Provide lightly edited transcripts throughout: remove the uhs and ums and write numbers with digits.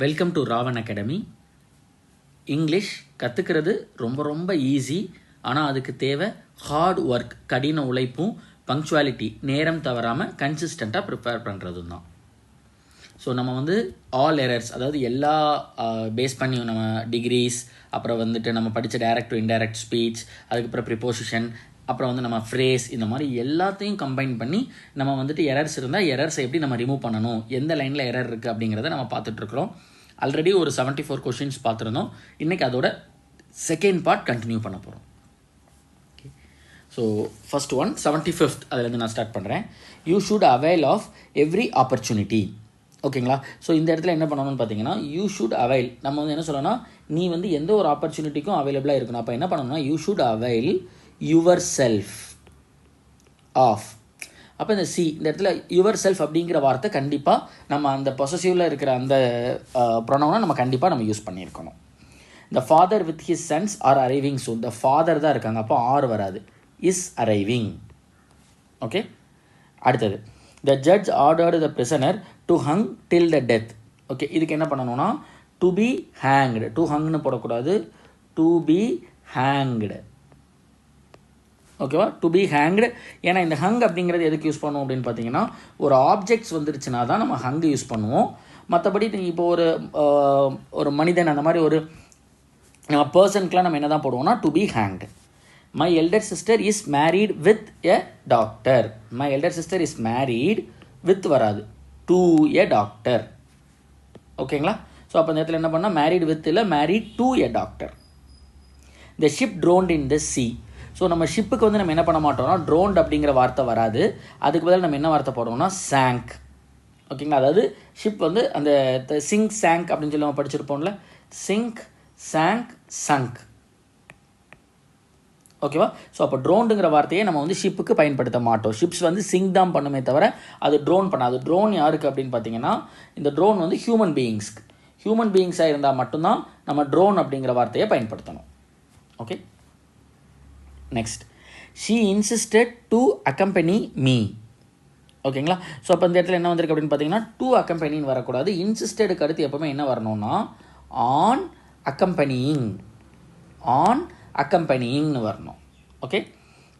Welcome to Ravan academy. English கற்றுக்கிறது ரொம்ப ரொம்ப ஈஸி. ஆனால் அதுக்கு தேவை ஹார்ட் ஒர்க், கடின உழைப்பும், பங்க்சுவாலிட்டி, நேரம் தவறாமல் கன்சிஸ்டண்ட்டாக ப்ரிப்பேர் பண்ணுறதும் தான். ஸோ நம்ம ஆல் எரர்ஸ், அதாவது எல்லா பேஸ் பண்ணி நம்ம டிகிரிஸ், அப்புறம் நம்ம படித்த டைரக்ட் டு இன்டைரக்ட் ஸ்பீச், அதுக்கப்புறம் ப்ரிப்போசிஷன், அப்புறம் நம்ம ஃப்ரேஸ், இந்த மாதிரி எல்லாத்தையும் கம்பைன் பண்ணி நம்ம எரர்ஸ் இருந்தால் எரர்ஸை எப்படி நம்ம ரிமூவ் பண்ணணும், எந்த லைனில் எரர் இருக்குது அப்படிங்கிறத நம்ம பார்த்துட்ருக்குறோம். ஆல்ரெடி ஒரு 74 கொஷின்ஸ் பார்த்துருந்தோம். இன்றைக்கி அதோட செகண்ட் பார்ட் கண்டினியூ பண்ண போகிறோம். Okay, so first one 75th, அதுலேருந்து நான் ஸ்டார்ட் பண்ணுறேன். You should avail of every opportunity. ஓகேங்களா? ஸோ இந்த இடத்துல என்ன பண்ணணும்னு பார்த்தீங்கன்னா, யூ ஷுட் அவைல், நம்ம என்ன சொல்லணும்னா, நீ எந்த ஒரு ஆப்பர்ச்சுனிட்டிக்கும் அவைலபிளாக இருக்கணும். அப்போ என்ன பண்ணணும்னா, you should avail yourself of. அப்போ இந்த இடத்துல யுவர் செல்ஃப் அப்படிங்கிற வார்த்தை கண்டிப்பாக நம்ம அந்த பொசசிவ்ல இருக்கிற அந்த ப்ரொனவுனை நம்ம கண்டிப்பாக யூஸ் பண்ணியிருக்கணும். The father with his sons are arriving soon. The father தான் இருக்காங்க, அப்போ ஆர் வராது, இஸ் அரைவிங். ஓகே, அடுத்தது the judge ordered the prisoner to hung till the death. Okay, இதுக்கு என்ன பண்ணணும்னா, to be hanged. To hung போடக்கூடாது, டு பி ஹேங்க்டு. ஓகேவா? To be hanged. ஏன்னா இந்த ஹங் அப்படிங்கிறது எதுக்கு யூஸ் பண்ணுவோம் அப்படின்னு பார்த்தீங்கன்னா, ஒரு ஆப்ஜெக்ட்ஸ் வந்துருச்சுன்னா தான் நம்ம ஹங் யூஸ் பண்ணுவோம். மற்றபடி இப்போ ஒரு மனிதன், அந்த மாதிரி ஒரு பர்சனுக்குலாம் நம்ம என்ன தான் போடுவோம்னா, to be hanged. My elder sister is married with a doctor. My elder sister is married with வராது, டு எ டாக்டர். ஓகேங்களா? ஸோ அப்போ இந்த இடத்துல என்ன பண்ணால், மேரீட் வித் இல்லை, married to a doctor. The ship drowned in the sea. So நம்ம ஷிப்புக்கு நம்ம என்ன பண்ண மாட்டோம்னா, ட்ரோன்ட் அப்படிங்கிற வார்த்தை வராது. அதுக்கு பதில் நம்ம என்ன வார்த்தை போடுவோம்னா, சாங்க். ஓகேங்களா? அதாவது ஷிப் அந்த சிங்க் சாங்க் அப்படின்னு சொல்லி நம்ம படிச்சிருப்போம்ல, சிங்க் சாங்க் சங்க். ஓகேவா? ஸோ அப்போ ட்ரோன்டுங்கிற வார்த்தையை நம்ம ஷிப்புக்கு பயன்படுத்த மாட்டோம். ஷிப்ஸ் சிங்க் தான் பண்ணுமே தவிர அது ட்ரோன் பண்ணாது. ட்ரோன் யாருக்கு அப்படின்னு பார்த்தீங்கன்னா, இந்த ட்ரோன் ஹியூமன் பீயிங்ஸ்க்கு. ஹியூமன் பீயிங்ஸாக இருந்தால் மட்டும்தான் நம்ம ட்ரோன் அப்படிங்கிற வார்த்தையை பயன்படுத்தணும். Okay, next, she insisted to accompany me. ஓகேங்களா? ஸோ அப்போ இந்த இடத்துல என்ன வந்திருக்கு அப்படின்னு பார்த்தீங்கன்னா, டு அக்கம்பெனின்னு வரக்கூடாது. இன்சிஸ்டடுக்கு அடுத்து எப்போவுமே என்ன வரணும்னா, ஆன் அக்கம்பெனியிங், ஆன் அக்கம்பெனியிங்னு வரணும். Okay,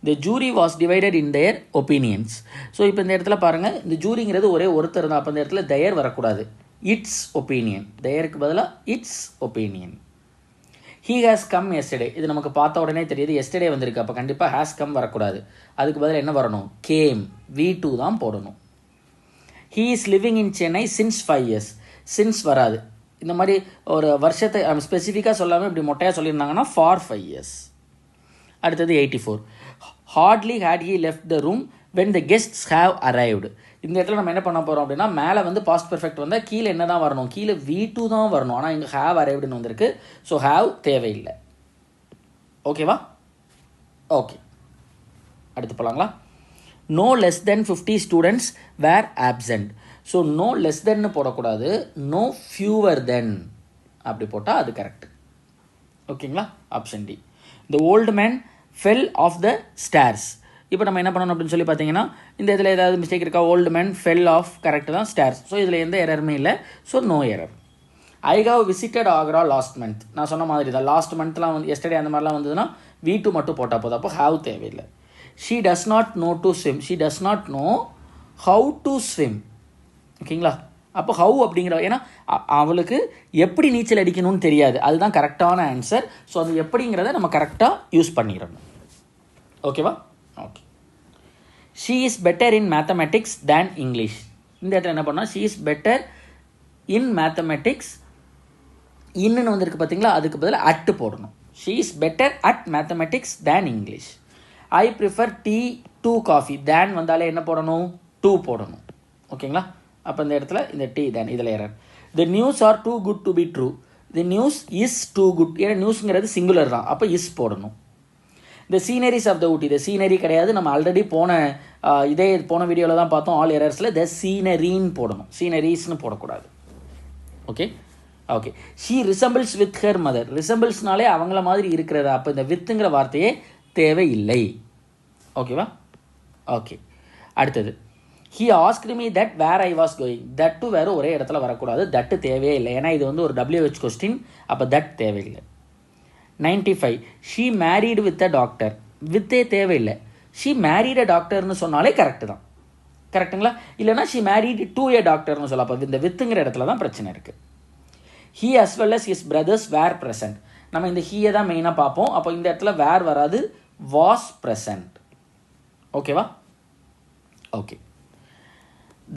the jury was divided in their opinions. So இப்போ இந்த இடத்துல பாருங்கள், இந்த ஜூரிங்கிறது ஒரே ஒருத்தர் தான். அப்போ இந்த இடத்துல தயர் வரக்கூடாது, இட்ஸ் ஒப்பீனியன். தயருக்கு பதிலாக it's opinion. He has come yesterday. இது நமக்கு பார்த்த உடனே தெரியுது, எஸ்டர்டே வந்திருக்கு. அப்போ கண்டிப்பாக ஹேஸ் கம் வரக்கூடாது. அதுக்கு பதில் என்ன வரணும், கேம், V2 தான் போடணும். He is living in Chennai since 5 years. Since வராது. இந்த மாதிரி ஒரு வருஷத்தை ஸ்பெசிஃபிக்காக சொல்லாமல் இப்படி மொட்டையாக சொல்லியிருந்தாங்கன்னா ஃபார் 5 years. அடுத்தது 84. Hardly had he left the room when the guests have arrived. இந்த இடத்துல நம்ம என்ன பண்ண போகிறோம் அப்படின்னா, மேலே பாஸ்ட் பெர்ஃபெக்ட் வந்தால் கீழே என்ன தான் வரணும், கீழே V2 தான் வரணும். ஆனால் இங்கே ஹேவ் அரைவ்டுன்னு வந்திருக்கு. ஸோ ஹேவ் தேவையில்லை. ஓகேவா? ஓகே, அடுத்து போகலாங்களா? No less than 50 students were absent. So no less தென்னு போடக்கூடாது, நோ ஃபியூவர் தென் அப்படி போட்டால் அது கரெக்ட். ஓகேங்களா? Option D. The old man fell off the stairs. இப்போ நம்ம என்ன பண்ணணும் அப்படின்னு சொல்லி பார்த்தீங்கன்னா, இந்த இதில் ஏதாவது மிஸ்டேக் இருக்கா? Old man fell off correct தான், ஸ்டேர்ஸ். ஸோ இதில் எந்த எரருமே இல்லை. So no error. I have visited Agra last month. நான் சொன்ன மாதிரி தான், லாஸ்ட் மந்த்லாம் எஸ்டர்டே அந்த மாதிரிலாம் வந்ததுன்னா V2 மட்டும் போட்டால் போதும். அப்போ ஹாவ் தேவையில்லை. She does not know to swim. She does not know how to swim. ஓகேங்களா? அப்போ ஹவு அப்படிங்கிற, ஏன்னா அவளுக்கு எப்படி நீச்சல் அடிக்கணும்னு தெரியாது. அதுதான் கரெக்டான ஆன்சர். ஸோ அது எப்படிங்கிறத நம்ம கரெக்டாக யூஸ் பண்ணிடணும். ஓகேவா? Okay. She is better in mathematics than English. இந்த இடத்துல என்ன பண்ணால், she is better in mathematics, இன்னுன்னு வந்திருக்கு பார்த்தீங்களா, அதுக்கு பதில் அட்டு போடணும். She is better at mathematics than English. I prefer tea to coffee. Than வந்தாலே என்ன போடணும், டூ போடணும். ஓகேங்களா? அப்போ இந்த இடத்துல இந்த டீ தேன், இதில் error. The news are too good to be true. The news is too good. ஏன்னா நியூஸுங்கிறது சிங்குலர் தான், அப்போ இஸ் போடணும். The sceneries of the Ooty. The scenery கிடையாது, நம்ம ஆல்ரெடி போன வீடியோவில் தான் பார்த்தோம். ஆல் எரர்ஸில் த சீனரின்னு போடணும், சீனரிஸ்னு போடக்கூடாது. Okay okay. She resembles with her mother. ரிசம்பிள்ஸ்னாலே அவங்கள மாதிரி இருக்கிறதா, அப்போ இந்த வித்துங்கிற வார்த்தையே தேவையில்லை. ஓகேவா? ஓகே, அடுத்தது he asked me that where I was going. that to வேறு ஒரே இடத்துல வரக்கூடாது, that தேவையே இல்லை, ஏன்னா இது வந்து ஒரு WH கொஸ்டின், அப்போ that தேவையில்லை. 95 she married with a doctor. வித்தே தேவையில்லை, she married a doctorன்னு சொன்னாலே கரெக்டு தான், கரெக்டுங்களா? இல்லைனா she married to a doctorன்னு சொல்ல, அப்போ இந்த வித்துங்கிற இடத்துல தான் பிரச்சனை இருக்குது. he as well as his brothers were present. நம்ம இந்த ஹீயை தான் மெயினாக பார்ப்போம், அப்போ இந்த இடத்துல வேர் வராது, was present. ஓகேவா? Okay.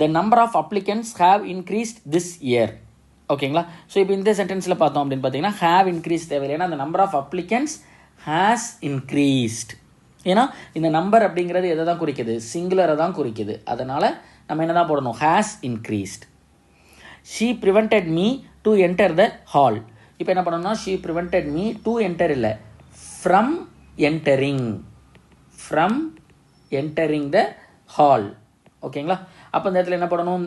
the number of applicants have increased this year. ஓகேங்களா? ஸோ இப்போ இந்த சென்டென்ஸில் பார்த்தோம் அப்படின்னு பார்த்தீங்கன்னா have increased தேவையில்லை, ஏன்னா the number of applicants has increased. ஏன்னா இந்த நம்பர் அப்படிங்கிறது எதை தான் குறிக்குது? சிங்குலரை தான் குறிக்குது. அதனால் நம்ம என்ன தான் போடணும்? has increased. she prevented me to enter the hall. இப்போ என்ன பண்ணணும்னா she prevented me to enter இல்லை, from entering the hall. ஓகேங்களா? அப்போ இந்த இடத்துல என்ன பண்ணணும்?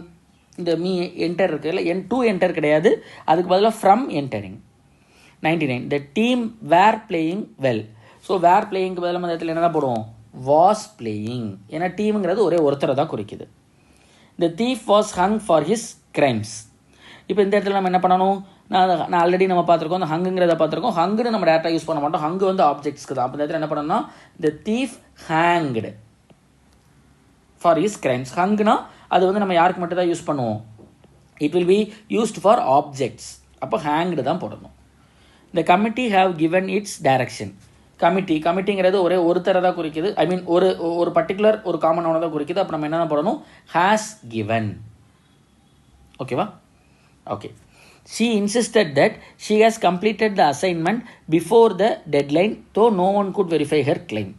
இந்த மீ என்டர் இருக்குது இல்லை, to enter கிடையாது, அதுக்கு பதிலாக from entering. 99 the team were playing well. So were playing பதிலாக இந்த இடத்துல என்ன தான் போடுவோம்? was playing, ஏன்னா டீமுங்கிறது ஒரே ஒருத்தரை தான் குறிக்குது. the thief was hung for his crimes. இப்போ இந்த இடத்துல நம்ம என்ன பண்ணணும்? நான் ஆல்ரெடி நம்ம பார்த்துருக்கோம், அந்த ஹங்குங்கிறத பார்த்துருக்கோம். ஹங்குன்னு நம்ம டேரெக்டாக யூஸ் பண்ண மாட்டோம், ஹங்கு வந்து ஆப்ஜெக்ட்ஸ்க்கு தான். அப்போ இந்த இடத்துல என்ன பண்ணணும்னா the thief hanged for his crimes. ஹங்குனா அது வந்து நம்ம யாருக்கு மட்டும் தான் யூஸ் பண்ணுவோம்? it will be used for objects. அப்போ hanged தான் போடணும். the committee have given its direction. கமிட்டிங்கிறது ஒரே ஒருத்தரை தான் குறிக்குது, ஐ மீன் ஒரு பர்டிகுலர் ஒரு காமன் ஒன்று தான் குறிக்குது. அப்போ நம்ம என்ன போடணும்? has given. ஓகேவா? Okay. she insisted that she has completed the assignment before the deadline, though no one could verify her claim.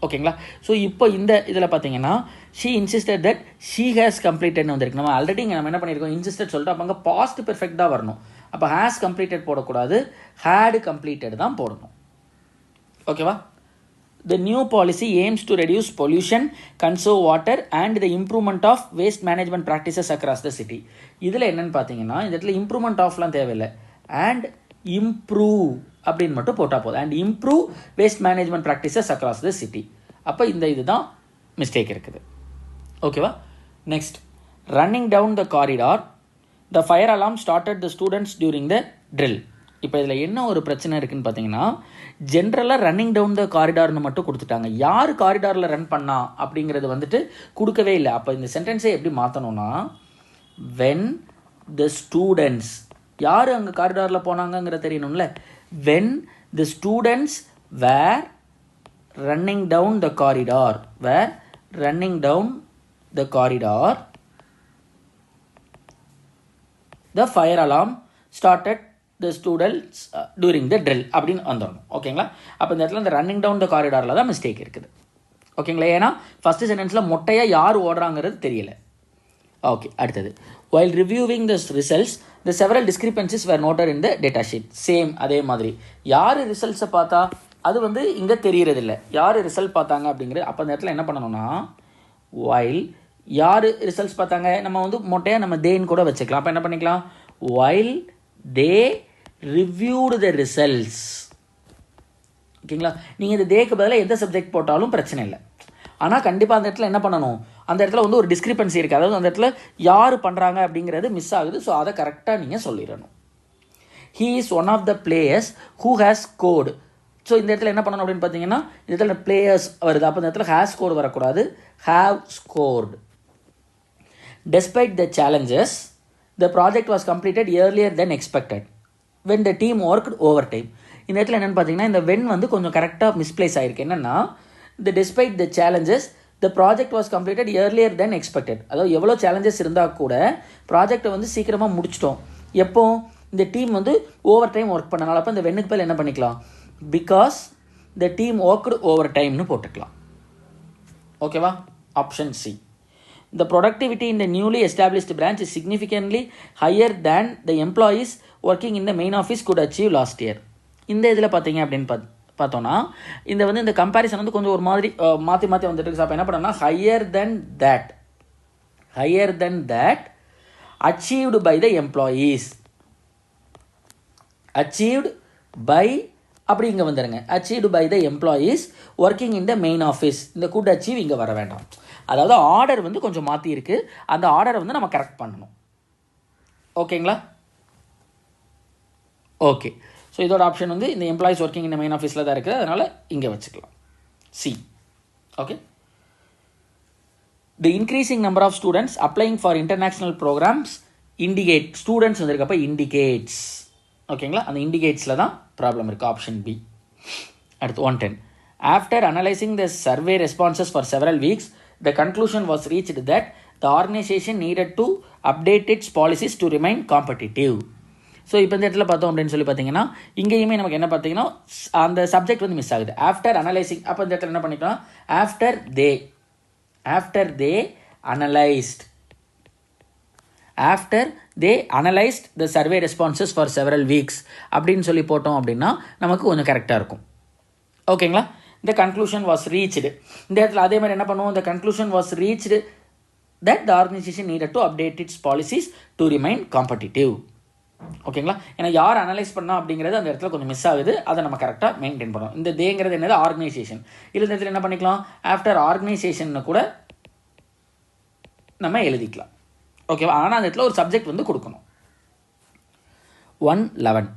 ஓகேங்களா? ஸோ இப்போ இந்த இதில் பார்த்தீங்கன்னா she insisted that she has completed வந்திருக்கு. நம்ம ஆல்ரெடி இங்கே நம்ம என்ன பண்ணியிருக்கோம்? insisted சொல்லிட்டு அப்போ அங்கே பாஸ்ட் பெர்ஃபெக்ட் தான் வரணும். அப்போ has completed போடக்கூடாது, had completed தான் போடணும். ஓகேவா? the new policy aims to reduce pollution, conserve water and the improvement of waste management practices across the city. இதில் என்னென்னு பார்த்தீங்கன்னா இந்த இடத்துல இம்ப்ரூவ்மெண்ட் ஆஃப்லாம் தேவையில்லை, and improve அப்படின்னு மட்டும் போட்டால் போதும். and improve waste management practices across the city. அப்போ இந்த இதுதான் மிஸ்டேக் இருக்குது. ஓகேவா? Next, running down the corridor, the fire alarm started the students during the drill. இப்போ இதில் என்ன ஒரு பிரச்சனை இருக்குதுன்னு பார்த்தீங்கன்னா ஜென்ரலாக ரன்னிங் டவுன் த காரிடார்னு மட்டும் கொடுத்துட்டாங்க. யார் காரிடாரில் ரன் பண்ணா அப்படிங்கிறது வந்துட்டு கொடுக்கவே இல்லை. அப்போ இந்த சென்டென்ஸை எப்படி மாற்றணும்னா when the students, யார் அங்கே காரிடாரில் போனாங்கங்கிறது தெரியணும்ல. when the students were running down the corridor, the fire alarm started the students during the drill அப்படின்னு வந்துடணும். ஓகேங்களா? அப்போ இந்த இடத்துல இந்த ரன்னிங் டவுன் த காரிடாரில் தான் மிஸ்டேக் இருக்குது. ஓகேங்களா? ஏன்னா ஃபஸ்ட்டு சென்டென்ஸில் மொட்டையாக யார் ஓடுறாங்கிறது தெரியல. ஓகே, அடுத்தது while reviewing the results the several discrepancies were noted in the data sheet. Same அதே மாதிரி யார் ரிசல்ட்ஸை பார்த்தா அது வந்து இங்கே தெரியறதில்ல, யார் ரிசல்ட் பார்த்தாங்க அப்படிங்கிறது. அப்போ அந்த இடத்துல என்ன பண்ணணும்னா while யார் ரிசல்ட்ஸ் பார்த்தாங்க நம்ம வந்து மொட்டையாக நம்ம தேன்னு கூட வச்சுக்கலாம். அப்போ என்ன பண்ணிக்கலாம்? while they reviewed the results. ஓகேங்களா? நீங்கள் இந்த தேக்கு பதிலாக எந்த சப்ஜெக்ட் போட்டாலும் பிரச்சனை இல்லை. ஆனால் கண்டிப்பாக அந்த இடத்துல என்ன பண்ணணும்? அந்த இடத்துல வந்து ஒரு டிஸ்கிரிப்பன்சி இருக்குது, அதாவது அந்த இடத்துல யார் பண்ணுறாங்க அப்படிங்கிறது மிஸ் ஆகுது. ஸோ அதை கரெக்டாக நீங்கள் சொல்லிடணும். he is one of the players who has scored. So இந்த இடத்துல என்ன பண்ணணும் அப்படின்னு பார்த்தீங்கன்னா இந்த இடத்துல பிளேயர்ஸ் வருது, அப்போ இந்த இடத்துல has scored வரக்கூடாது, have scored. despite the challenges the project was completed earlier than expected when the team worked overtime. இந்த இடத்துல என்னென்னு பார்த்தீங்கன்னா இந்த when வந்து கொஞ்சம் கரெக்டாக மிஸ்பிளேஸ் ஆகிருக்கு. என்னென்னா the despite the challenges the project was completed earlier than expected. அதாவது எவ்வளோ சேலஞ்சஸ் இருந்தால் கூட ப்ராஜெக்டை வந்து சீக்கிரமாக முடிச்சிட்டோம். எப்போ? இந்த டீம் வந்து ஓவர் டைம் ஒர்க் பண்ணனால. அப்போ இந்த வென்னுக்கு பேர் என்ன பண்ணிக்கலாம்? Because the team worked over டைம்னு போட்டுக்கலாம். ஓகேவா? Option C. The productivity in the newly established branch is significantly higher than the employees working in the main office could achieve last year. இந்த இதில் பார்த்தீங்க அப்படின்னு பார்த்தோன்னா இந்த வந்து இந்த கம்பேரிசன் வந்து கொஞ்சம் ஒரு மாதிரி மாற்றி வந்துட்டு இருக்கு. அப்போ என்ன பண்ணோம்னா higher than that achieved by the employees. achieved by அப்படி இங்கே வந்துடுங்க. achieved by the employees working in the main office. இந்த could achieve இங்கே வர வேண்டாம். அதாவது ஆர்டர் வந்து கொஞ்சம் மாற்றி இருக்குது, அந்த ஆர்டரை வந்து நம்ம கரெக்ட் பண்ணணும். ஓகேங்களா? ஓகே. ஸோ இதோட ஆப்ஷன் வந்து இந்த எம்ப்ளாயிஸ் ஒர்க்கிங் இந்த மெயின் ஆஃபீஸில் தான் இருக்குது, அதனால் இங்கே வச்சுக்கலாம் C. Okay. The increasing number of students applying for international programs indicate, students வந்திருக்கப்போ indicates. ஓகேங்களா? அந்த இண்டிகேட்ஸில் தான் ப்ராப்ளம் இருக்குது, ஆப்ஷன் பி. அடுத்து 110. After analyzing the survey responses for several weeks, the conclusion was reached that the organization needed to update its policies to remain competitive. So இப்போ இந்த இடத்துல பார்த்தோம் அப்படின்னு சொல்லி பார்த்தீங்கன்னா இங்கேயுமே நமக்கு என்ன பார்த்தீங்கன்னா அந்த சப்ஜெக்ட் வந்து மிஸ் ஆகுது. ஆஃப்டர் அனலைசிங், அப்போ இந்த இடத்துல என்ன பண்ணிக்கலாம், after they analyst the survey responses for several weeks அப்படின்னு சொல்லி போட்டோம் அப்படின்னா நமக்கு கொஞ்சம் கரெக்டாக இருக்கும். ஓகேங்களா? இந்த கன்க்ளூஷன் வாஸ் ரீச்டு, இந்த இடத்துல அதே மாதிரி என்ன பண்ணுவோம், இந்த conclusion was reached that the organisation needed to update it's policies to remain competitive. ஓகேங்களா? ஏன்னா யார் அனலைஸ் பண்ணா அப்படிங்கிறது அந்த இடத்துல கொஞ்சம் மிஸ் ஆகுது, அதை நம்ம கரெக்டாக மெயின்டைன் பண்ணணும். இந்த தேங்கிறது என்னது, ஆர்கனைசேஷன். இல்லை இந்த இடத்துல என்ன பண்ணிக்கலாம், ஆஃப்டர் ஆர்கனைசேஷன் கூட நம்ம எழுதிக்கலாம். ஓகேவா? ஆனால் அந்த இடத்துல ஒரு சப்ஜெக்ட் வந்து கொடுக்கணும். 111.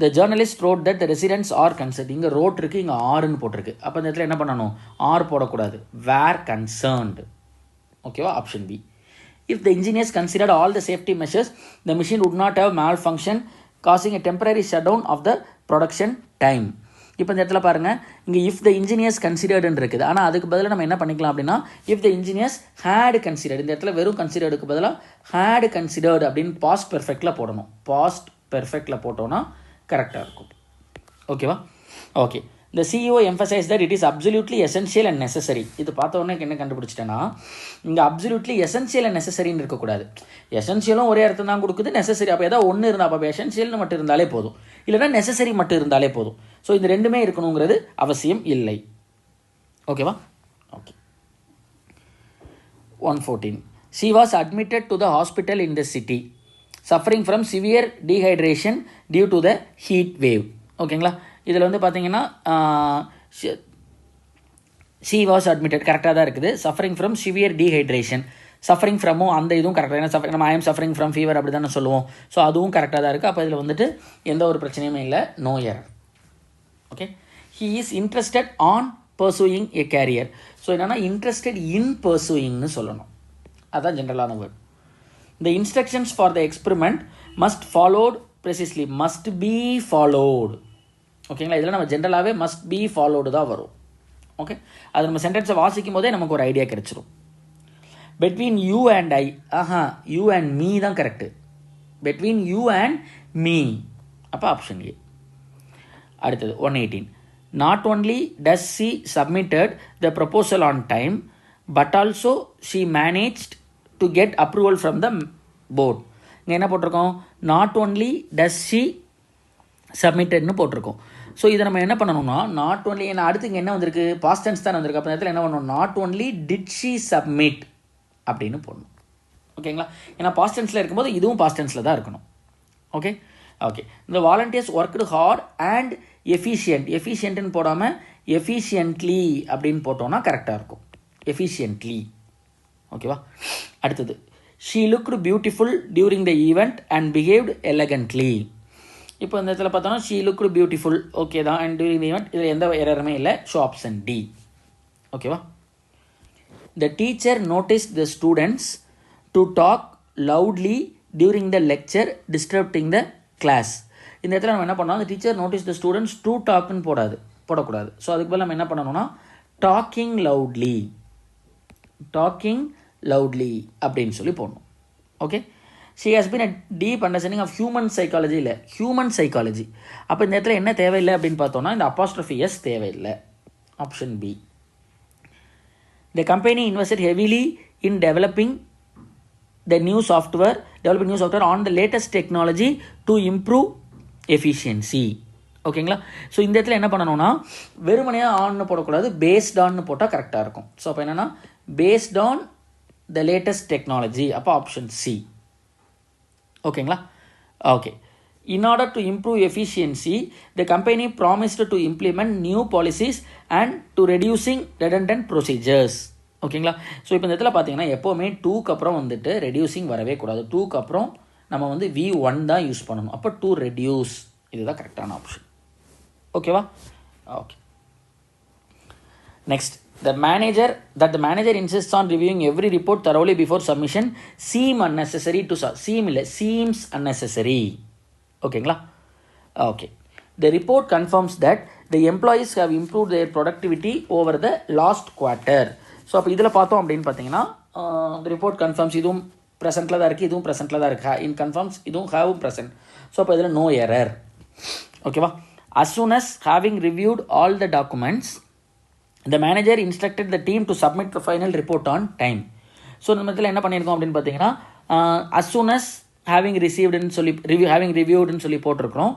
The journalist wrote that the residents are concerned. இங்கே ரோட் இருக்குது, இங்கே ஆர்ன்னு போட்டிருக்கு. அப்போ இந்த இடத்துல என்ன பண்ணணும், ஆர் போடக்கூடாது, were concerned. ஓகேவா? Option B. If the engineers considered all the safety measures, the machine would not have malfunction, causing a temporary shutdown of the production time. இப்போ இந்த இடத்துல பாருங்கள், இங்கே இஃப் த இன்ஜினியர்ஸ் கன்சிடர்டுன்னு இருக்குது, ஆனால் அதுக்கு பதிலாக நம்ம என்ன பண்ணிக்கலாம் அப்படின்னா if the engineers had considered, இந்த இடத்துல வெறும் கன்சிடர்டுக்கு பதிலாக ஹேட் கன்சிடர்டு அப்படின்னு பாஸ்ட் பெர்ஃபெக்டில் போடணும். பாஸ்ட் பெர்ஃபெக்டில் போட்டோன்னா கரெக்டாக இருக்கும். ஓகேவா? Okay. The CEO emphasized that it is absolutely essential and necessary. இது பார்த்த உடனே என்ன கண்டுபிடிச்சிட்டேன்னா இங்கே absolutely essential and necessaryன்னு இருக்கக்கூடாது. எசென்ஷியலும் ஒரே அர்த்தம் தான் கொடுக்குது, நெசசரி அப்போ ஏதாவது ஒன்று இருந்தால், அப்போ எசென்ஷியல்னு மட்டும் இருந்தாலே போதும், இல்லைனா நெசசரி மட்டும் இருந்தாலே போதும். ஸோ இந்த ரெண்டுமே இருக்கணுங்கிறது அவசியம் இல்லை. ஓகேவா? Okay. 114. She was admitted to the hospital in the city, suffering from severe dehydration due to the heat wave. ஓகேங்களா? இதில் வந்து பார்த்தீங்கன்னா ஷி வாஸ் அட்மிட்டட் கரெக்டாக தான் இருக்குது. Suffering from severe dehydration, suffering ஃப்ரமும் அந்த இதுவும் கரெக்டாக, ஏன்னா நம்ம I am suffering from fever அப்படி தானே சொல்லுவோம். ஸோ அதுவும் கரெக்டாக தான் இருக்குது. அப்போ இதில் வந்துட்டு எந்த ஒரு பிரச்சனையுமே இல்லை, no error. Okay. He is interested on pursuing a career. So என்னென்னா இன்ட்ரெஸ்டட் இன் பர்சூயிங்னு சொல்லணும், அதுதான் ஜென்ரலான word. The instructions for the experiment must followed precisely, must be followed. ஓகேங்களா? இதில் நம்ம ஜென்ரலாகவே மஸ்ட் பி ஃபாலோடு தான் வரும். ஓகே. அது நம்ம சென்டென்ஸை வாசிக்கும் போதே நமக்கு ஒரு ஐடியா கிடைச்சிரும். Between you and I, you and me தான் correct. Between you and me, அப்போ ஆப்ஷன் ஏ. அடுத்தது 118. Not only does she submitted the proposal on time but also she managed to get approval from the board. இங்கே என்ன போட்டிருக்கோம், not only does she சப்மிட்டட்னு போட்டிருக்கோம். So இதை நம்ம என்ன பண்ணணும்னா நாட் ஓன்லி, ஏன்னா அடுத்து இங்கே என்ன வந்திருக்கு, பாஸ்ட் டென்ஸ் தான் வந்திருக்கு. அப்போ இடத்துல என்ன பண்ணணும், not only did she submit அப்படின்னு போடணும். ஓகேங்களா? ஏன்னா பாஸ்ட் டென்ஸில் இருக்கும்போது இதுவும் பாஸ்ட் டென்ஸில் தான் இருக்கணும். ஓகே. ஓகே. இந்த volunteers worked hard and efficient, எஃபிஷியன்ட்னு போடாமல் எஃபிஷியன்ட்லி அப்படின்னு போட்டோம்னா கரெக்டாக இருக்கும். எஃபிஷியன்ட்லி. ஓகேவா? அடுத்தது she looked beautiful during the event and behaved elegantly. இப்போ இந்த இடத்துல பார்த்தோன்னா ஷீ லுக்டு பியூட்டிஃபுல், ஓகே தான், அண்ட் டியூரிங் த ஈவெண்ட் இதில் எந்த எரருமே இல்லை, ஸோ ஆப்ஷன் டி. ஓகேவா? The teacher notice the students to talk loudly during the lecture disturbing the class. இந்த இடத்துல நம்ம என்ன பண்ணோம், அந்த teacher notice the students to டாக்னு போடக்கூடாது. ஸோ அதுக்கு பதில் நம்ம என்ன பண்ணணும்னா டாக்கிங் லவுட்லி அப்படின்னு சொல்லி போடணும். Okay. She has been a deep understanding of human psychology, இல்லை ஹியூமன் சைக்காலஜி. அப்போ இந்த இடத்துல என்ன தேவையில்லை அப்படின்னு பார்த்தோம்னா இந்த அப்போஸ்ட்ரோஃபி எஸ் தேவையில்லை, option B. The company invested heavily in developing new software on the latest technology to improve efficiency. ஓகேங்களா? ஸோ இந்த இடத்துல என்ன பண்ணணும்னா வெறுமனையாக ஆன்னு போடக்கூடாது, பேஸ்ட் ஆன்னு போட்டால் கரெக்டாக இருக்கும். ஸோ அப்போ என்னென்னா based on the latest technology, அப்போ ஆப்ஷன் சி. ஓகேங்களா? Okay. In order to improve efficiency, the company promised to implement new policies and to reducing redundant procedures. ஓகேங்களா. ஸோ இப்போ இந்த இடத்துல பார்த்தீங்கன்னா எப்போவுமே டூக்கு அப்புறம் வந்துட்டு ரெடியூசிங் வரவே கூடாது. டூக்கு அப்புறம் நம்ம வந்து V1 தான் யூஸ் பண்ணணும். அப்போ டு ரெடியூஸ் இதுதான் கரெக்டான ஆப்ஷன். ஓகேவா? Okay. Next, the manager insists on reviewing every report thoroughly before submission seems unnecessary. ஓகேங்களா? Okay. The report confirms that the employees have improved their productivity over the last quarter. So அப்போ இதில் பார்த்தோம் அப்படின்னு பார்த்தீங்கன்னா the report confirms இதுவும் ப்ரெசென்ட்டில் தான் இருக்குது, இதுவும் ப்ரெசென்ட்டில் தான் இருக்குது. இன் கன்ஃபார்ம்ஸ் இதுவும் ஹேவும் ப்ரெசென்ட். ஸோ அப்போ இதில் நோ எரர். ஓகேவா? as soon as having reviewed all the documents, the manager instructed the team to submit the final report on time. So நம்ம இதில் என்ன பண்ணியிருக்கோம் அப்படின்னு பார்த்தீங்கன்னா as soon as having received சொல்லி reviewedனு சொல்லி போட்டிருக்கிறோம்.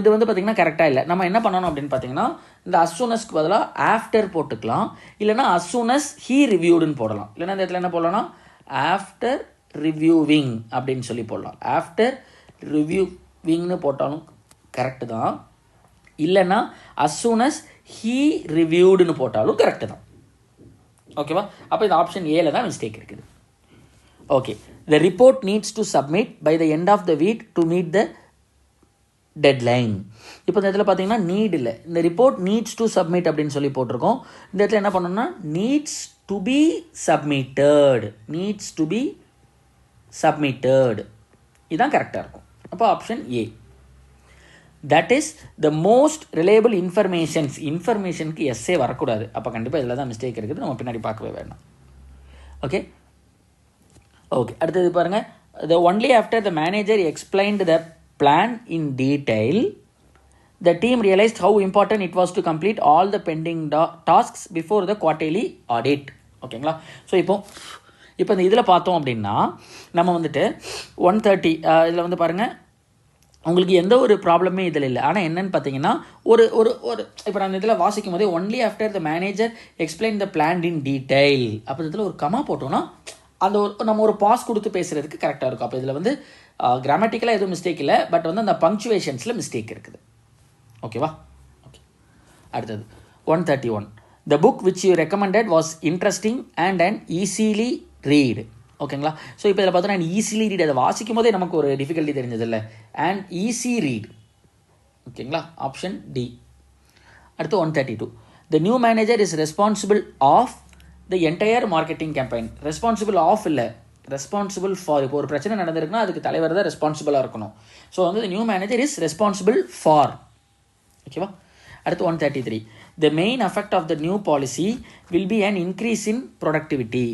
இது வந்து பார்த்திங்கன்னா கரெக்டாக இல்லை. நம்ம என்ன பண்ணணும் அப்படின்னு பார்த்தீங்கன்னா இந்த as soon asக்கு பதிலாக ஆஃப்டர் போட்டுக்கலாம், இல்லைனா as soon as he reviewedனு போடலாம். இல்லைனா இந்த இடத்துல என்ன போடலாம்னா ஆஃப்டர் ரிவ்யூவிங் அப்படின்னு சொல்லி போடலாம். ஆஃப்டர் ரிவ்யூவிங்னு போட்டாலும் கரெக்டு தான், இல்லைன்னா as soon as he reviewedனு போட்டாலும் கரெக்டு தான். ஓகேவா? அப்போ இந்த ஆப்ஷன் ஏல தான் மிஸ்டேக் இருக்குது. Okay. The report needs to submit by the end of the week to meet the deadline. இப்போ இந்த இடத்துல பார்த்தீங்கன்னா நீட் இல்லை, இந்த ரிப்போர்ட் நீட்ஸ் டு சப்மிட் அப்படின்னு சொல்லி போட்டிருக்கோம். இந்த இடத்துல என்ன பண்ணணும்னா நீட்ஸ் டு பி சப்மிட்டட் இதுதான் கரெக்டாக இருக்கும். அப்போ option A. That is the most reliable இன்ஃபர்மேஷனுக்கு எஸ்ஸே வரக்கூடாது. அப்போ கண்டிப்பாக இதில் தான் மிஸ்டேக் இருக்குது, நம்ம பின்னாடி பார்க்கவே வேண்டாம். ஓகே. அடுத்தது பாருங்கள். the only after the manager explained the plan in detail, the team realized how important it was to complete all the pending tasks before the quarterly audit. ஓகேங்களா? ஸோ இப்போ இந்த இதில் பார்த்தோம் அப்படின்னா நம்ம வந்துட்டு 130 இதில் வந்து பாருங்கள் உங்களுக்கு எந்த ஒரு ப்ராப்ளமே இதில் இல்லை. ஆனால் என்னென்னு பார்த்தீங்கன்னா ஒரு இப்போ நான் இதில் வாசிக்கும் போதே only after the manager explain the plan in detail, அப்போ இதில் ஒரு கமா போட்டோம்னா அந்த நம்ம ஒரு பாஸ் கொடுத்து பேசுகிறதுக்கு கரெக்டாக இருக்கும். அப்போ இதில் வந்து கிராமட்டிக்கலாக எதுவும் மிஸ்டேக் இல்லை, பட் வந்து அந்த பங்க்சுவேஷன்ஸில் மிஸ்டேக் இருக்குது. ஓகேவா? ஓகே. அடுத்தது 131. The book which you recommended was interesting and an easily read. ஓகேங்களா? ஸோ இப்போ இதில் பார்த்தோன்னா ஈஸிலி ரீட், அதை வாசிக்கும் போதே நமக்கு ஒரு டிஃபிகல்ட்டி தெரிஞ்சதில்லை. And easy read. ஓகேங்களா? Option D. அடுத்து 132. The new manager is responsible of the entire marketing campaign. Responsible of இல்லை, ரெஸ்பான்சிபிள் ஃபார். இப்போ ஒரு பிரச்சனை நடந்திருக்குன்னா அதுக்கு தலைவர் தான் ரெஸ்பான்சிபிளாக இருக்கணும். ஸோ வந்து the new manager is responsible for. ஓகேவா? அடுத்து 133. The main effect of the new policy will be an increase in productivity.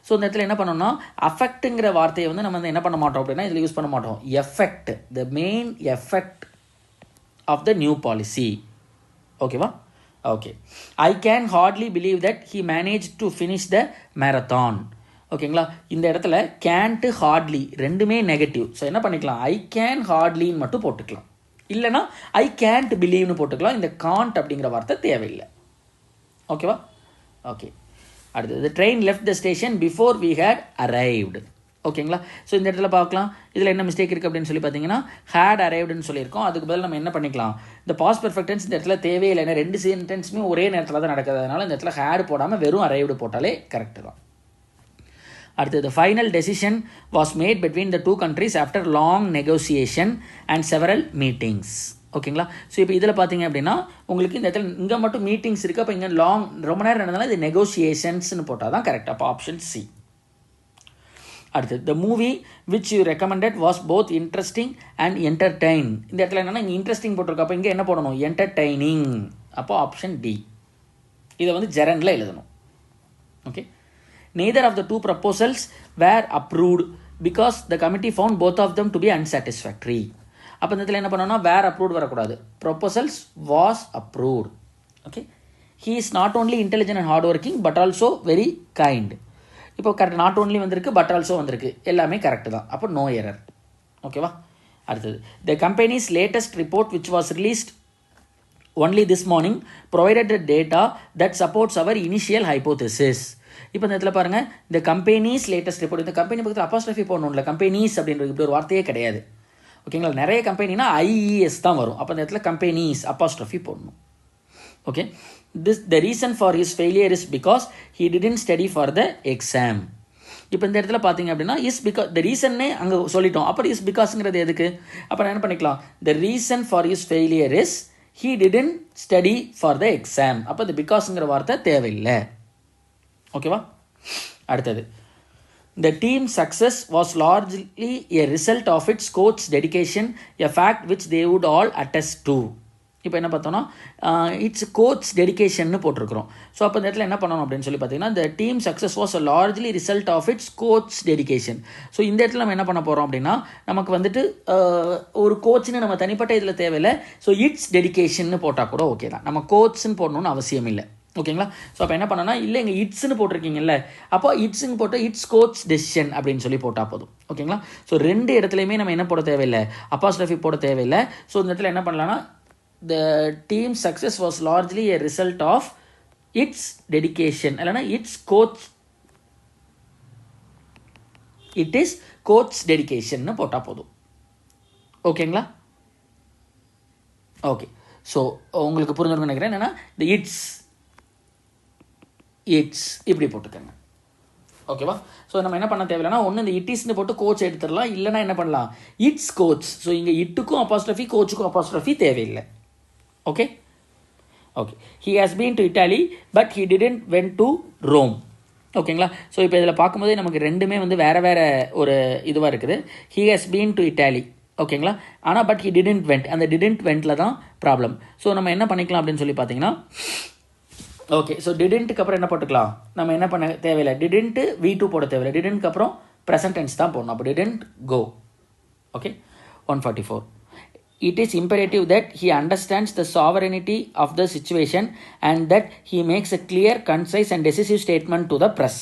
So இந்த இடத்துல என்ன பண்ணோம்னா அஃபெக்ட்டுங்கிற வார்த்தையை வந்து நம்ம வந்து என்ன பண்ண மாட்டோம் அப்படின்னா இதில் யூஸ் பண்ண மாட்டோம். Effect, the main effect of the new policy. ஓகேவா? Okay. I can hardly believe that he manage to finish the marathon. ஓகேங்களா? இந்த இடத்துல கேன்ட்டு ஹார்ட்லி ரெண்டுமே நெகட்டிவ். ஸோ என்ன பண்ணிக்கலாம், ஐ கேன் ஹார்ட்லின்னு மட்டும் போட்டுக்கலாம், இல்லைனா ஐ கேன்ட் பிலீவ்னு போட்டுக்கலாம். இந்த காண்ட் அப்படிங்கிற வார்த்தை தேவையில்லை. ஓகேவா? ஓகே. அடுத்தது the train left the station before we had arrived. ஓகேங்களா? ஸோ இந்த இடத்துல பார்க்கலாம் இதில் என்ன மிஸ்டேக் இருக்குது அப்படின்னு சொல்லி பார்த்தீங்கன்னா had arrivedன்னு சொல்லியிருக்கோம். அதுக்கு பதில் நம்ம என்ன பண்ணிக்கலாம், இந்த பாஸ்ட் பெர்ஃபெக்ட் டென்ஸ் இந்த இடத்துல தேவையில்லை. ஏன்னா ரெண்டு சென்டென்ஸுமே ஒரே நேரத்தில் தான் நடக்கிறதுனால இந்த இடத்துல had போடாமல் வெறும் arrived போட்டாலே கரெக்டு தான். அடுத்தது the final decision was made between the two countries after long negotiation and several meetings. ஓகேங்களா? ஸோ இப்போ இதில் பார்த்தீங்க அப்படின்னா உங்களுக்கு இந்த இடத்துல இங்கே மட்டும் மீட்டிங்ஸ் இருக்குது. அப்போ இங்கே ரொம்ப நேரம் நடந்தாலும் இது நெகோசியேஷன்ஸ்னு போட்டால் தான் கரெக்ட். அப்போ ஆப்ஷன் சி. அடுத்தது the movie which you recommended was both interesting and entertain. இந்த இடத்துல என்னென்னா இங்கே இன்ட்ரெஸ்டிங் போட்டிருக்கோம், அப்போ இங்கே என்ன போடணும், என்டர்டைனிங். அப்போ ஆப்ஷன் டி. இதை வந்து ஜெரண்டில் எழுதணும். Okay. neither of the two proposals were approved because the committee found both of them to be unsatisfactory. அப்போ இந்த இடத்துல என்ன பண்ணோம்னா வேர் அப்ரூவ்ட் வரக்கூடாது, proposals was approved. Okay. He is not only intelligent and hard working but also very kind. இப்போ correct, not only வந்திருக்கு but also வந்திருக்கு, எல்லாமே கரெக்டு தான். அப்போ நோ எரர். ஓகேவா? அடுத்தது the company's latest report which was released only this morning provided data that supports our initial hypothesis. இப்போ இந்த இடத்துல பாருங்கள், இந்த கம்பெனிஸ் லேட்டஸ்ட் ரிப்போர்ட், இந்த கம்பெனி பக்கத்தில் அப்போஸ்ட்ரோஃபி போடணும்ல, கம்பெனிஸ் அப்படின்றது இப்படி ஒரு வார்த்தையே கிடையாது. ஓகேங்களா? நிறைய கம்பெனினா ஐஇஎஸ் தான் வரும். அப்போ இந்த இடத்துல கம்பெனிஸ் அப்போஸ்ட்ரோஃபி போடணும். Okay, the reason for his failure is because he didn't study for the exam. இப்போ இந்த இடத்துல பார்த்தீங்க அப்படின்னா இஸ் பிகாஸ் த ரீசன்னே அங்கே சொல்லிட்டோம். அப்புறம் இஸ் பிகாஸ்ங்கிறது எதுக்கு? அப்புறம் என்ன பண்ணிக்கலாம், the reason for his failure is he didn't study for the exam. அப்போ இந்த பிகாஸுங்கிற வார்த்தை தேவையில்லை. ஓகேவா? அடுத்தது, the team's success was largely a result of its coach's dedication, a fact which they would all attest to. இப்போ என்ன பார்த்தோன்னா it's coach டெடிகேஷன்னு போட்டிருக்கிறோம். ஸோ அப்போ இந்த இடத்துல என்ன பண்ணணும் அப்படின்னு சொல்லி பார்த்தீங்கன்னா, the team success was a largely result of its coach dedication. So இந்த இடத்துல நம்ம என்ன பண்ண போகிறோம் அப்படின்னா, நமக்கு வந்துட்டு ஒரு கோச்சுன்னு நம்ம தனிப்பட்ட இதில் தேவையில்லை. ஸோ இட்ஸ் டெடிகேஷன்னு போட்டால் கூட ஓகே தான், நம்ம கோச்ன்னு போடணும்னு அவசியம் இல்லை. ஓகேங்களா? ஸோ அப்போ என்ன பண்ணனா, இல்லை இங்கே இட்ஸ்ன்னு போட்டிருக்கீங்கல்ல, அப்போ இட்ஸுன்னு போட்டு இட்ஸ் கோச் டெசிஷன் அப்படின்னு சொல்லி போட்டால் போதும். ஓகேங்களா? ஸோ ரெண்டு இடத்துலையுமே நம்ம என்ன போட தேவையில்லை, அப்பாஸ்ட்ரோஃபி போட தேவையில்லை. ஸோ இந்த இடத்துல என்ன பண்ணலான்னா, the team's success was largely a result of its dedication, இல்லைனா its coach, it is coach dedication போட்டால் போதும். ஓகேங்களா? ஓகே, ஸோ உங்களுக்கு புரிஞ்சுன்னு நினைக்கிறேன். என்னென்னா இந்த இட்ஸ் இப்படி போட்டுக்கோங்க. ஓகேவா? ஸோ நம்ம என்ன பண்ண தேவையில்லைனா, ஒன்று இந்த இட்டிஸ்ன்னு போட்டு கோச் எடுத்துடலாம், இல்லைனா என்ன பண்ணலாம், இட்ஸ் கோச். ஸோ இங்கே இட்டுக்கும் அப்பாஸ்ட்ரோஃபி, கோச்சுக்கும் அப்பாஸ்ட்ரோஃபி தேவையில்லை. Okay okay, he has been to Italy but he didn't went to Rome. ஓகேங்களா? ஸோ இப்போ இதில் பார்க்கும்போது நமக்கு ரெண்டுமே வந்து வேறு வேறு ஒரு இதுவாக இருக்குது. he has been to Italy. ஓகேங்களா? ஆனால் பட் he didn't went, அந்த didn't wentல தான் ப்ராப்ளம். ஸோ நம்ம என்ன பண்ணிக்கலாம் அப்படின்னு சொல்லி பார்த்தீங்கன்னா, ஓகே, ஸோ டிடென்ட்டுக்கு அப்புறம் என்ன போட்டுக்கலாம், நம்ம என்ன பண்ண தேவையில்லை, டிடென்ட்டு V2 போட தேவையில்லை, டிடென்ட்க்கு அப்புறம் ப்ரெசன்ட் டென்ஸ் தான் போடணும். அப்போ டிடென்ட் கோ. Okay, 144, it is imperative that he understands the sovereignty of the situation and that he makes a clear, concise and decisive statement to the press.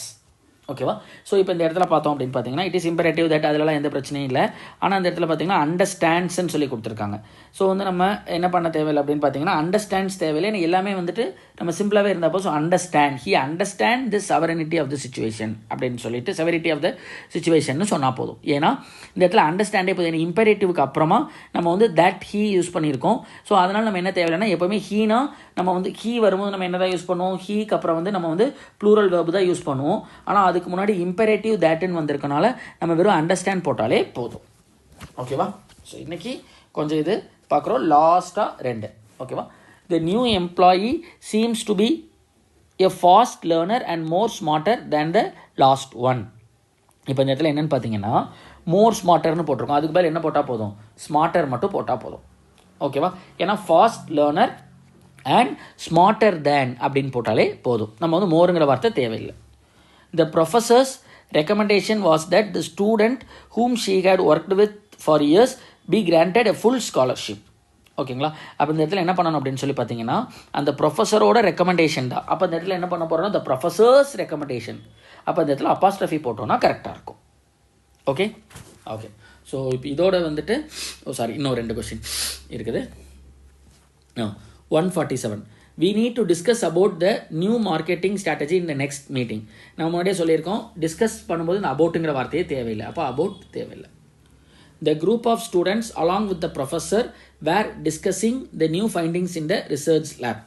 ஓகேவா? ஸோ இப்போ இந்த இடத்துல பார்த்தோம் அப்படின்னு பார்த்தீங்கன்னா, இட் இஸ் இம்பரேட்டிவ் தட், அதிலலாம் எந்த பிரச்சனையும் இல்லை. ஆனால் அந்த இடத்துல பார்த்தீங்கன்னா அண்டர்ஸ்டாண்ட்ஸ்ன்னு சொல்லி கொடுத்துருக்காங்க. ஸோ வந்து நம்ம என்ன பண்ண தேவையில்லை அப்படின்னு பார்த்தீங்கன்னா, அண்டர்ஸ்டாண்ட்ஸ் தேவையில்லை, எல்லாமே வந்துட்டு நம்ம சிம்பிளாகவே இருந்தப்போ. So understand, he understand the severity of the situation அப்படின்னு சொல்லிட்டு செவரிட்டி ஆஃப் த சிச்சுவேஷன் சொன்னால் போதும். ஏன்னா இந்த இடத்துல அண்டர்ஸ்டாண்டே போதும். இம்பரேட்டிவ்க்கு அப்புறமா நம்ம வந்து தட் ஹீ யூஸ் பண்ணியிருக்கோம். ஸோ அதனால் நம்ம என்ன தேவையில்லைன்னா, எப்போவுமே ஹீனா நம்ம வந்து ஹீ வரும்போது நம்ம என்ன தான் யூஸ் பண்ணுவோம், ஹீக்கு அப்புறம் வந்து நம்ம வந்து ப்ளூரல் வேர்பு தான் யூஸ் பண்ணுவோம். ஆனால் அதுக்கு முன்னாடி இம்பரேட்டிவ் தேட்டுன்னு வந்திருக்கனால நம்ம வெறும் அண்டர்ஸ்டாண்ட் போட்டாலே போதும். ஓகேவா? ஸோ இன்றைக்கி கொஞ்சம் இது பார்க்குறோம், லாஸ்ட்டாக 2. ஓகேவா? The new employee seems to be a fast learner and more smarter than the last one. இப்போ இந்த இடத்துல என்னென்னு பார்த்தீங்கன்னா, மோர் ஸ்மார்ட்டர்னு போட்டிருக்கோம், அதுக்கு பேர் என்ன போட்டால் போதும், ஸ்மார்ட்டர் மட்டும் போட்டால் போதும். ஓகேவா? ஏன்னா ஃபாஸ்ட் லேர்னர் அண்ட் ஸ்மார்ட்டர் தேன் அப்படின்னு போட்டாலே போதும், நம்ம வந்து மோருங்கிற வார்த்தை தேவையில்லை. The professor's recommendation was that the student whom she had worked with for years be granted a full scholarship. ஓகேங்களா? அப்போ இந்த இடத்துல என்ன பண்ணணும் அப்படின்னு சொல்லி பார்த்தீங்கன்னா, அந்த ப்ரொஃபஸரோட ரெக்கமெண்டேஷன் தான். அப்போ இந்த இடத்துல என்ன பண்ண போகிறோம்னா, the professor's recommendation. அப்போ இந்த இடத்துல அப்பாஸ்ட்ரோஃபி போட்டோம்னா கரெக்டாக இருக்கும். ஓகே ஓகே, ஸோ இப்போ இதோட வந்துட்டு இன்னும் 2 கொஸ்டின் இருக்குது. 147, we need to discuss about the new marketing strategy in the next meeting. நம்ம முன்னாடியே சொல்லியிருக்கோம், டிஸ்கஸ் பண்ணும்போது இந்த அபவுட்டுங்கிற வார்த்தையே தேவையில்லை. அப்போ அபவுட் தேவையில்லை. The group of students along with the professor were discussing the new findings in the research lab.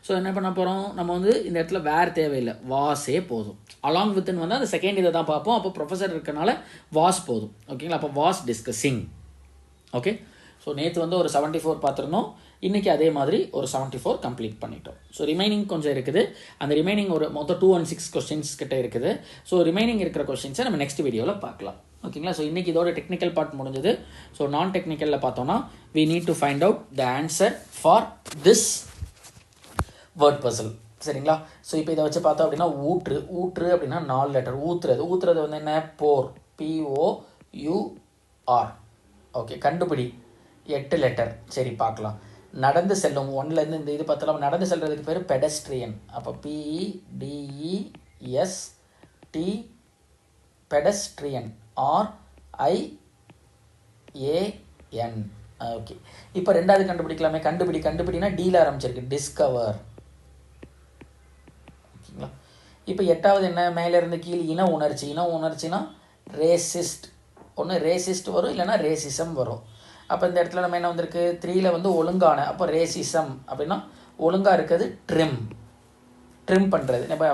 So என்ன பண்ண போகிறோம், நம்ம வந்து இந்த இடத்துல வேர் தேவையில்லை, வாஸே போதும். அலாங் வித்ன்னு வந்து அந்த செகண்ட் இதை தான் பார்ப்போம். அப்போ ப்ரொஃபஸர் இருக்கனால வாஸ் போதும். ஓகேங்களா? அப்போ வாஸ் டிஸ்கஸிங். ஓகே, ஸோ நேற்று வந்து ஒரு 74 பார்த்துருந்தோம், இன்றைக்கி அதே மாதிரி ஒரு 74 கம்ப்ளீட் பண்ணிட்டோம். ஸோ ரிமைனிங் கொஞ்சம் இருக்குது. அந்த ரிமைனிங் ஒரு மொத்தம் 216 கொஸ்டின்ஸ் கிட்ட இருக்குது. ஸோ ரிமைனிங் இருக்கிற கொஸ்டின்ஸை நம்ம நெக்ஸ்ட் வீடியோவில் பார்க்கலாம். ஓகேங்களா? ஸோ இன்றைக்கி இதோட டெக்னிக்கல் பார்ட் முடிஞ்சது. ஸோ நான் டெக்னிக்கலில் பார்த்தோன்னா, we need to find out the answer for this word puzzle. சரிங்களா? ஸோ இப்போ இதை வச்சு பார்த்தோம் அப்படின்னா, ஊற்று அப்படின்னா 4 லெட்டர். ஊற்றுறது வந்து என்ன, போர், POUR. ஓகே, கண்டுபிடி 8 லெட்டர். சரி, பார்க்கலாம். நடந்து செல்லும் 1லேருந்து இந்த இது பார்த்தலாம். நடந்து செல்றதுக்கு பேர் பெடஸ்ட்ரியன். அப்போ PEDEST பெடஸ்ட்ரியன், RIAN. ஓகே, இப்போ 2வது கண்டுபிடிக்கலாமே. கண்டுபிடினா டீல ஆரம்பிச்சிருக்கு, டிஸ்கவர். ஓகேங்களா? இப்போ 8வது என்ன, மேலேருந்து கீழே இன உணர்ச்சினா ரேசிஸ்ட். ஒன்று ரேசிஸ்ட் வரும், இல்லைனா ரேசிசம் வரும். அப்போ இந்த இடத்துல நம்ம என்ன வந்திருக்கு, 3ல் வந்து ஒழுங்கான, அப்போ ரேசிசம் அப்படின்னா ஒழுங்காக இருக்கிறது ட்ரிம். ட்ரிம் பண்ணுறது, இப்போ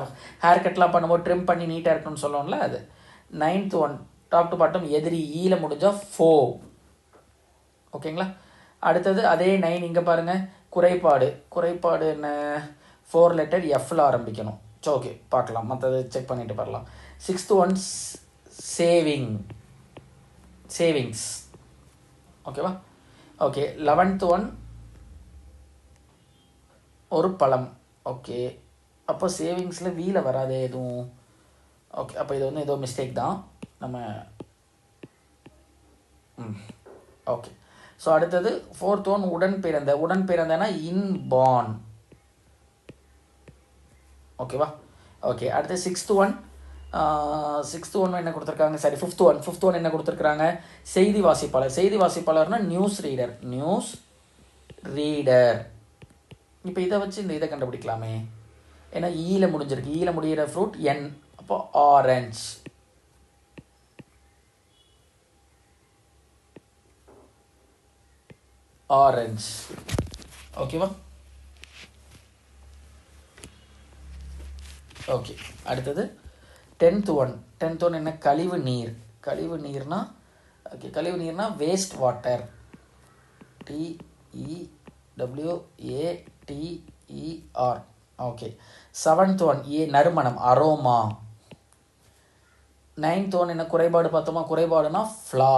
ஹேர் கட்லாம் பண்ணும்போது ட்ரிம் பண்ணி நீட்டாக இருக்குன்னு சொல்லுவோம்ல அது. 9th one tap to bottom எதிரி ஈல முடிஞ்சால் ஃபோ. ஓகேங்களா. அடுத்தது அதே 9 இங்கே பாருங்கள், குறைபாடு. குறைபாடு என்ன, 4 லெட்டர் எஃப்ல ஆரம்பிக்கணும். ஸோ ஓகே பார்க்கலாம், மற்றது செக் பண்ணிட்டு பார்க்கலாம். 6th one savings. ஓகேவா. ஓகே 11th ஒன் ஒரு பழம். ஓகே அப்போ சேவிங்ஸில் வீல வராது எதுவும். ஓகே அப்போ இது வந்து ஏதோ மிஸ்டேக் தான் நம்ம. ஓகே ஸோ அடுத்தது 4th ஒன் உடன் பிறந்தனா இன்பார்ன். ஓகேவா. ஓகே அடுத்து 6th ஒன் என்ன கொடுத்துருக்காங்க, சாரி 5th ஒன் என்ன கொடுத்துருக்குறாங்க, செய்தி வாசிப்பாளர்னா நியூஸ் ரீடர். இப்போ இதை வச்சு இந்த இதை கண்டுபிடிக்கலாமே, ஏன்னா ஈல முடிஞ்சிருக்கு, ஈல முடிகிற ஃப்ரூட் என், அப்போ ஆரஞ்ச். ஓகேவா. ஓகே அடுத்தது 10th ஒன் என்ன, கழிவு நீர்னா ஓகே, கழிவு நீர்னா waste water, TEWATER. Okay 7th one நறுமணம், அரோமா. 9th ஒன் என்ன, குறைபாடு பார்த்தோமா, குறைபாடுனா ஃப்ளா.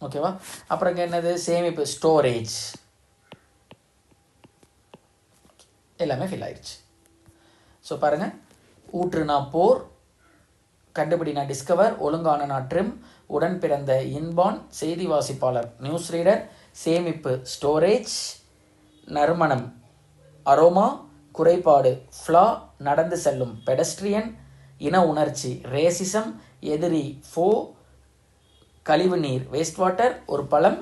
ஓகேவா. அப்புறம் இங்கே என்னது, சேமிப்பு, ஸ்டோரேஜ். எல்லாமே ஃபில் ஆயிடுச்சு. ஸோ பாருங்கள், ஊற்றுனா போர், கண்டுபிடினா டிஸ்கவர், ஒழுங்கான ட்ரிம், உடன் பிறந்த இன்பான், செய்தி வாசிப்பாளர் நியூஸ் ரீடர், சேமிப்பு ஸ்டோரேஜ், நறுமணம் அரோமா, குறைபாடு ஃப்ளா, நடந்து செல்லும் பெடஸ்ட்ரியன், இன உணர்ச்சி ரேசிசம், எதிரி ஃபோ, கழிவு நீர் வேஸ்ட் வாட்டர், ஒரு பழம்,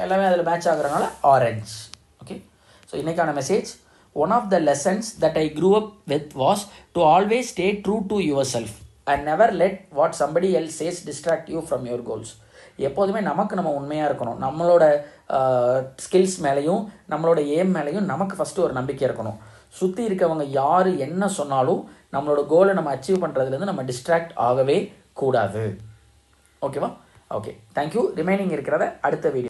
எல்லாமே அதில் மேட்ச் ஆகுறதுனால ஆரஞ்ச். ஓகே ஸோ இன்றைக்கான message, one of the lessons that I grew up with was to always stay true to yourself and never let what somebody else says distract you from your goals. எப்போதுமே நமக்கு நம்ம உண்மையாக இருக்கணும். நம்மளோட skills மேலேயும் நம்மளோட aim மேலேயும் நமக்கு ஃபஸ்ட்டு ஒரு நம்பிக்கை இருக்கணும். சுற்றி இருக்கவங்க யார் என்ன சொன்னாலும் நம்மளோட கோலை நம்ம அச்சீவ் பண்ணுறதுலேருந்து நம்ம டிஸ்ட்ராக்ட் ஆகவே கூடாது. ஓகேவா. Okay thank you. ரிமைனிங் இருக்கிறத அடுத்த வீடியோ